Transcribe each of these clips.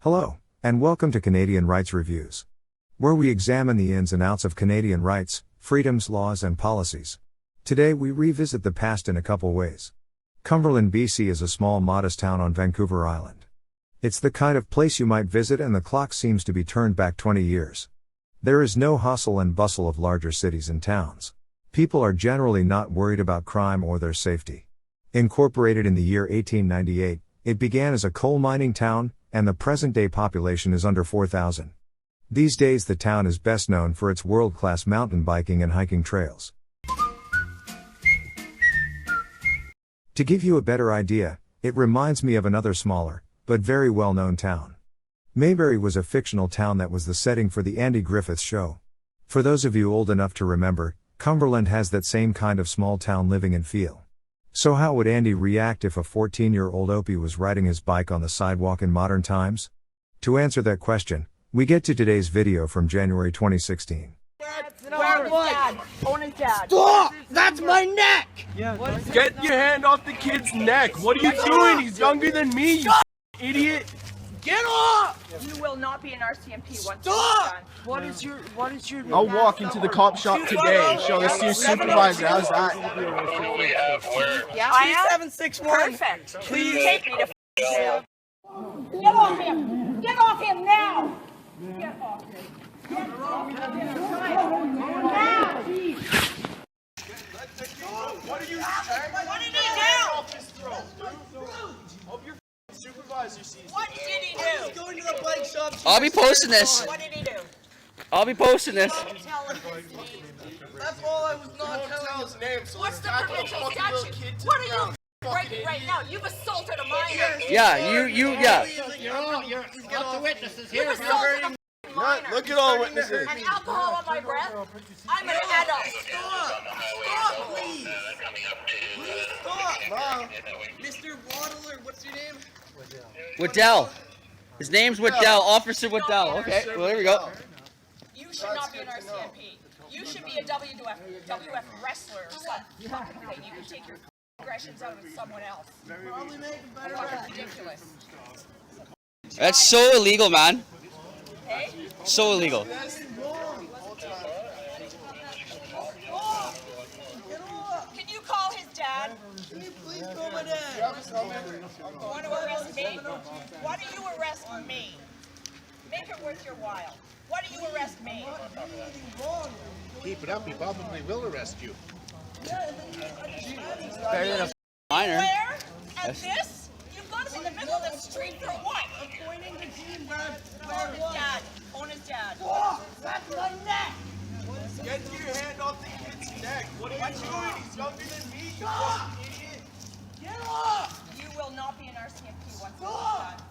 Hello, and welcome to Canadian Rights Reviews, where we examine the ins and outs of Canadian rights, freedoms, laws, and policies. Today we revisit the past in a couple ways. Cumberland, BC is a small, modest town on Vancouver Island. It's the kind of place you might visit and the clock seems to be turned back 20 years. There is no hustle and bustle of larger cities and towns. People are generally not worried about crime or their safety. Incorporated in the year 1898, it began as a coal mining town, and the present-day population is under 4,000. These days the town is best known for its world-class mountain biking and hiking trails. To give you a better idea, it reminds me of another smaller, but very well-known town. Mayberry was a fictional town that was the setting for the Andy Griffith Show. For those of you old enough to remember, Cumberland has that same kind of small-town living and feel. So how would Andy react if a 14-year-old Opie was riding his bike on the sidewalk in modern times? To answer that question, we get to today's video from January 2016. Stop! That's my neck! Get your hand off the kid's neck! What are you doing? He's younger than me, you idiot! Get off! You will not be an RCMP once Stop! you're done. What is your I'll walk into the cop shop today, show this to your supervisor. How's that? Yeah, I am. 761. Perfect. Please take me to jail. Get off him! Get off him now! Get off him! Get off him! Now! What are you What did he do? Hope your supervisor sees. What did he do? Going to the bike shop. I'll be posting this. What did he do? I'll be posting this. Don't tell him his name. That's all I was not telling you. His name, so What's the tackle a provincial fucking little statute? kid to What the are you ground. right now? You've assaulted a minor. Yeah, yeah. You're got the witnesses You've assaulted a minor. Look at all witnesses. And alcohol on my breath. I'm an adult. Stop, please! Please stop! Mr. Waddler, what's your name? Waddell. His name's Waddell. Officer Waddell. Okay, well, there we go. You should not be an RCMP. You should be a WF wrestler or something. You can take your aggressions out of someone else. Probably make a better Fucking ridiculous. That's so illegal, man. Hey? So illegal. Can you call his dad? Can you please call my dad? You want to arrest me? Why do you arrest me? Make it worth your while. Why do you arrest me? Keep it up, he probably will arrest you. Better than a minor. Where? And this? You've got him in the middle of the street for what? Pointing to Gene Phone his dad. Phone his dad. That's my neck! Get your hand off the kid's neck. What are you doing? He's younger than me, you Stop! fucking idiot. Get off! You will not be an RCMP once you're Stop! done.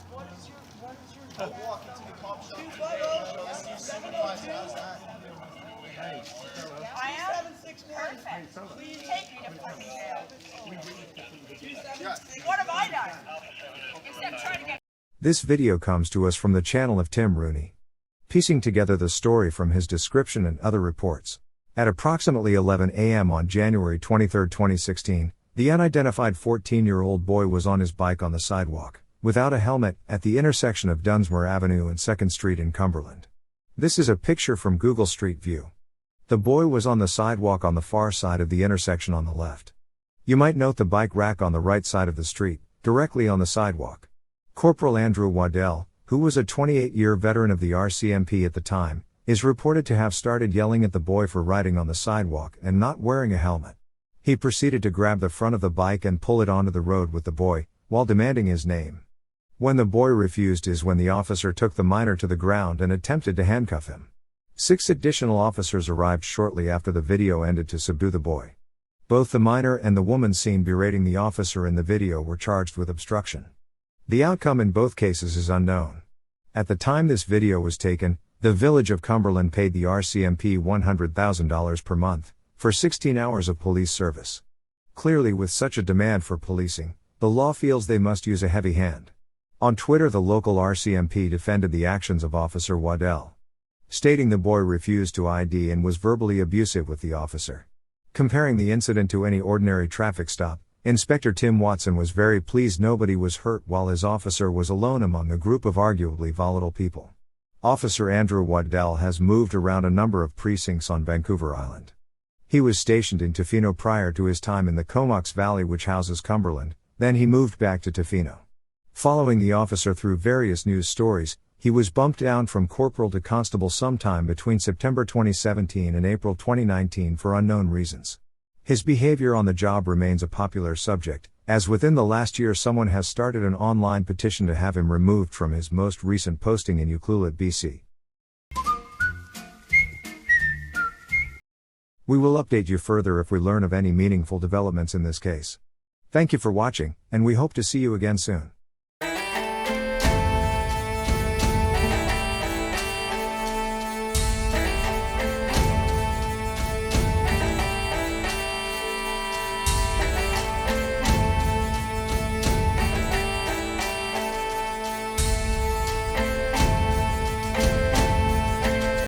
I'll walk into the cop shop today, show this to your supervisor. How's that? I am? Perfect. Please take me to fucking jail. What have I done? Except try to get... This video comes to us from the channel of Tim Rooney. Piecing together the story from his description and other reports. At approximately 11 a.m. on January 23, 2016, the unidentified 14-year-old boy was on his bike on the sidewalk, without a helmet, at the intersection of Dunsmore Avenue and 2nd Street in Cumberland. This is a picture from Google Street View. The boy was on the sidewalk on the far side of the intersection on the left. You might note the bike rack on the right side of the street, directly on the sidewalk. Corporal Andrew Waddell, who was a 28-year veteran of the RCMP at the time, is reported to have started yelling at the boy for riding on the sidewalk and not wearing a helmet. He proceeded to grab the front of the bike and pull it onto the road with the boy, while demanding his name. When the boy refused is when the officer took the minor to the ground and attempted to handcuff him. 6 additional officers arrived shortly after the video ended to subdue the boy. Both the minor and the woman seen berating the officer in the video were charged with obstruction. The outcome in both cases is unknown. At the time this video was taken, the village of Cumberland paid the RCMP $100,000 per month, for 16 hours of police service. Clearly, with such a demand for policing, the law feels they must use a heavy hand. On Twitter, the local RCMP defended the actions of Officer Waddell, stating the boy refused to ID and was verbally abusive with the officer. Comparing the incident to any ordinary traffic stop, Inspector Tim Watson was very pleased nobody was hurt while his officer was alone among a group of arguably volatile people. Officer Andrew Waddell has moved around a number of precincts on Vancouver Island. He was stationed in Tofino prior to his time in the Comox Valley, which houses Cumberland, then he moved back to Tofino. Following the officer through various news stories, he was bumped down from corporal to constable sometime between September 2017 and April 2019 for unknown reasons. His behavior on the job remains a popular subject, as within the last year someone has started an online petition to have him removed from his most recent posting in Ucluelet, BC. We will update you further if we learn of any meaningful developments in this case. Thank you for watching, and we hope to see you again soon.